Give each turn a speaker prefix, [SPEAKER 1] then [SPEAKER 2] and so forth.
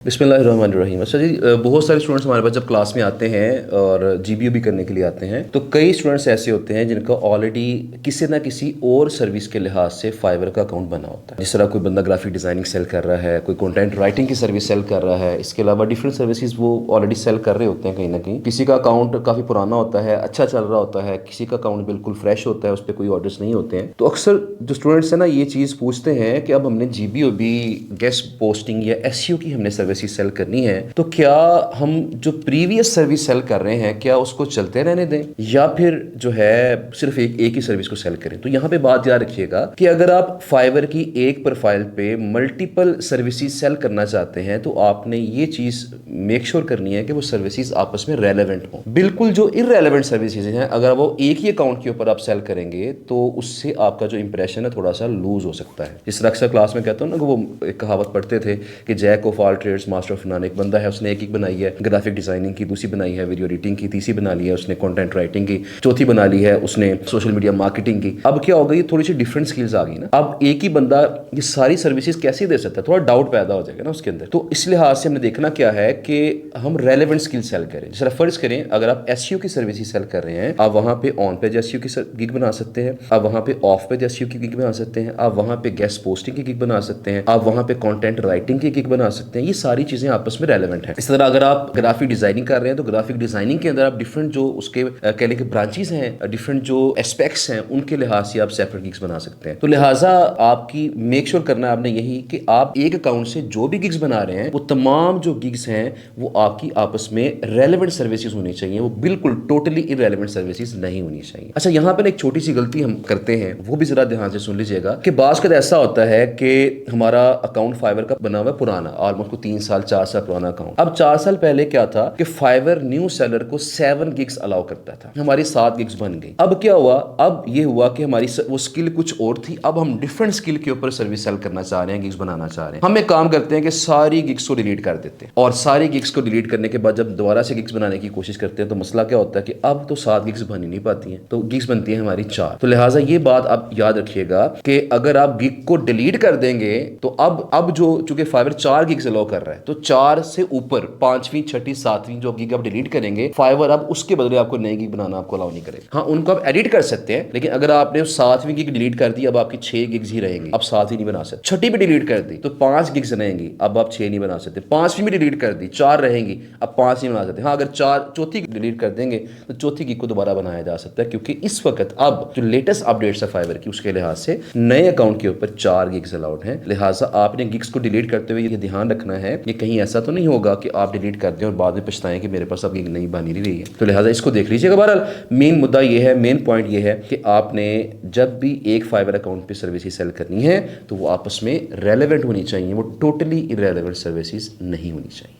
[SPEAKER 1] बिस्मिल्लाहिर्रहमानिर्रहीम। अच्छा जी, बहुत सारे स्टूडेंट्स हमारे पास जब क्लास में आते हैं और जीबीओ भी करने के लिए आते हैं तो कई स्टूडेंट्स ऐसे होते हैं जिनका ऑलरेडी किसी ना किसी और सर्विस के लिहाज से फाइवर का अकाउंट बना होता है। जिस तरह कोई बंदा ग्राफिक डिज़ाइनिंग सेल कर रहा है, कोई कंटेंट राइटिंग की सर्विस सेल कर रहा है, इसके अलावा डिफरेंट सर्विसेज वो ऑलरेडी सेल कर रहे होते हैं कहीं ना कहीं। किसी का अकाउंट काफ़ी पुराना होता है, अच्छा चल रहा होता है, किसी का अकाउंट बिल्कुल फ्रेश होता है, उस पर कोई ऑर्डर्स नहीं होते हैं। तो अक्सर जो स्टूडेंट्स हैं ना ये चीज़ पूछते हैं कि अब हमने जीबीओ भी गेस्ट पोस्टिंग या एसईओ की हमने सर्विसेज सेल करनी है, तो क्या हम जो प्रीवियस सर्विस सेल कर रहे हैं क्या उसको चलते रहने दें या फिर जो है सिर्फ एक ही सर्विस को सेल करें। तो यहाँ पे बात याद रखिएगा कि अगर आप फाइवर की एक प्रोफाइल पे मल्टीपल सर्विसेज सेल करना चाहते हैं तो आपने ये चीज मेक श्योर करनी है कि वो सर्विसेज आपस में रेलेवेंट हो। बिल्कुल जो इररेलेवेंट सर्विसेज हैं अगर वो एक ही अकाउंट के ऊपर आप सेल करेंगे तो उससे आपका जो इंप्रेशन है थोड़ा सा लूज हो सकता है। जिस तरह अक्सर क्लास में कहता हूँ ना कि वो एक कहावत पढ़ते थे कि jack of all trades master of none. एक बंदा है उसने एक बनाई है ग्राफिक डिजाइनिंग की, दूसरी बनाई है वीडियो एडिटिंग की, तीसरी बना ली है उसने कंटेंट राइटिंग की, चौथी बना ली है उसने सोशल मीडिया मार्केटिंग की। अब क्या होगा, ये थोड़ी सी डिफरेंट स्किल्स आ गई ना। अब एक ही बंदा ये सारी सर्विसेज कैसे दे सकता है, थोड़ा डाउट पैदा हो जाएगा ना उसके अंदर। तो इस लिहाज से हमने देखना क्या है कि हम रेलेवेंट स्किल सेल करें। जरा फर्ज करें अगर आप एसईओ की सर्विसेज सेल कर रहे हैं, आप वहां पे ऑन पेज एसईओ की गिग बना सकते हैं, आप वहां पे ऑफ पेज एसईओ की गिग बना सकते हैं, आप वहां पे गेस्ट पोस्टिंग की गिग बना सकते हैं, आप वहां पे कंटेंट राइटिंग की गिग बना सकते हैं। ये सारी चीजें आपस में रेलेवेंट है। इस तरह अगर आप ग्राफिक डिजाइनिंग कर रहे हैं तो ग्राफिक डिजाइनिंग के अंदर आप डिफरेंट जो उसके कह लें कि ब्रांचेस हैं, डिफरेंट जो एस्पेक्ट्स हैं, उनके लिहाज से आप सेपरेट गिग्स बना सकते हैं। तो लिहाजा आपकी मेक श्योर करना है आपने यही कि आप एक अकाउंट से जो भी गिग्स बना रहे हैं वो तमाम जो गिग्स हैं वो आपकी आपस में रेलेवेंट सर्विसेज होनी चाहिए, वो बिल्कुल टोटली इररेलेवेंट सर्विसेज नहीं होनी चाहिए। अच्छा, यहाँ पर एक छोटी सी गलती हम करते हैं, वो भी जरा ध्यान से सुन लीजिएगा कि बाज़ का ऐसा होता है कि हमारा अकाउंट फाइवर का बना हुआ है पुराना, ऑलमोस्ट 3 साल 4 साल पुराना अकाउंट। अब 4 साल पहले क्या था कि फाइवर न्यू सेलर को 7 गिग्स अलाउ करता था, हमारी 7 गिग्स बन गई। अब क्या हुआ, अब ये हुआ कि हमारी वो स्किल कुछ और थी, अब हम डिफरेंट स्किल के ऊपर सर्विस सेल करना चाह रहे हैं, गिग्स बनाना चाह रहे हैं। हम एक काम करते हैं कि सारी गिग्स को डिलीट कर देते हैं और सारी गिग्स को डिलीट करने के बाद जब दोबारा से गिग्स बनाने की कोशिश करते हैं तो मसला क्या होता है कि अब तो 7 गिग्स बन ही नहीं पाती हैं, तो गिग्स बनती है हमारी 4। तो लिहाजा ये बात आप याद रखिएगा कि अगर आप गिग को डिलीट कर देंगे तो अब जो चूंकि फाइवर 4 गिग्स अलाउ कर रहा है तो 4 से ऊपर 5वीं 6ठी 7वीं जो गिग आप डिलीट करेंगे फाइवर अब उसके बदले आपको नई गिग बनाना आपको अलाउ नहीं करेगा। हाँ, उनको आप एडिट कर सकते हैं, लेकिन अगर आपने 7वीं गिग डिलीट कर दी अब आपकी 6 गिग्स ही रहेंगी, अब 7वीं नहीं बना सकते। 6ठी भी डिलीट कर दी तो 5 गिग्स रहेंगी, अब आप 6 नहीं बना सकते। 5वीं भी डिलीट कर दी 4 रहेंगी, अब 5 नहीं बना सकते। हाँ, अगर चौथी डिलीट कर देंगे तो चौथी गिग को दोबारा बनाया जा सकता है, क्योंकि इस वक्त अब जो लेटेस्ट अपडेट्स है फाइवर की उसके लिहाज से नए अकाउंट के ऊपर 4 गिग्स अलाउड हैं। लिहाजा आपने गिग्स को डिलीट करते हुए ये ध्यान रखना है कि कहीं ऐसा तो नहीं होगा कि आप डिलीट कर दें और बाद में पछताएं कि मेरे पास अब गिग नहीं बनी रही है। तो लिहाजा इसको देख लीजिएगा। बहरहाल मेन मुद्दा ये है, मेन पॉइंट ये है कि आपने जब भी एक फाइवर अकाउंट पे सर्विसेज सेल करनी है तो वो आपस में रेलेवेंट होनी चाहिए, वो टोटली इररेलेवेंट सर्विसेज नहीं होनी चाहिए।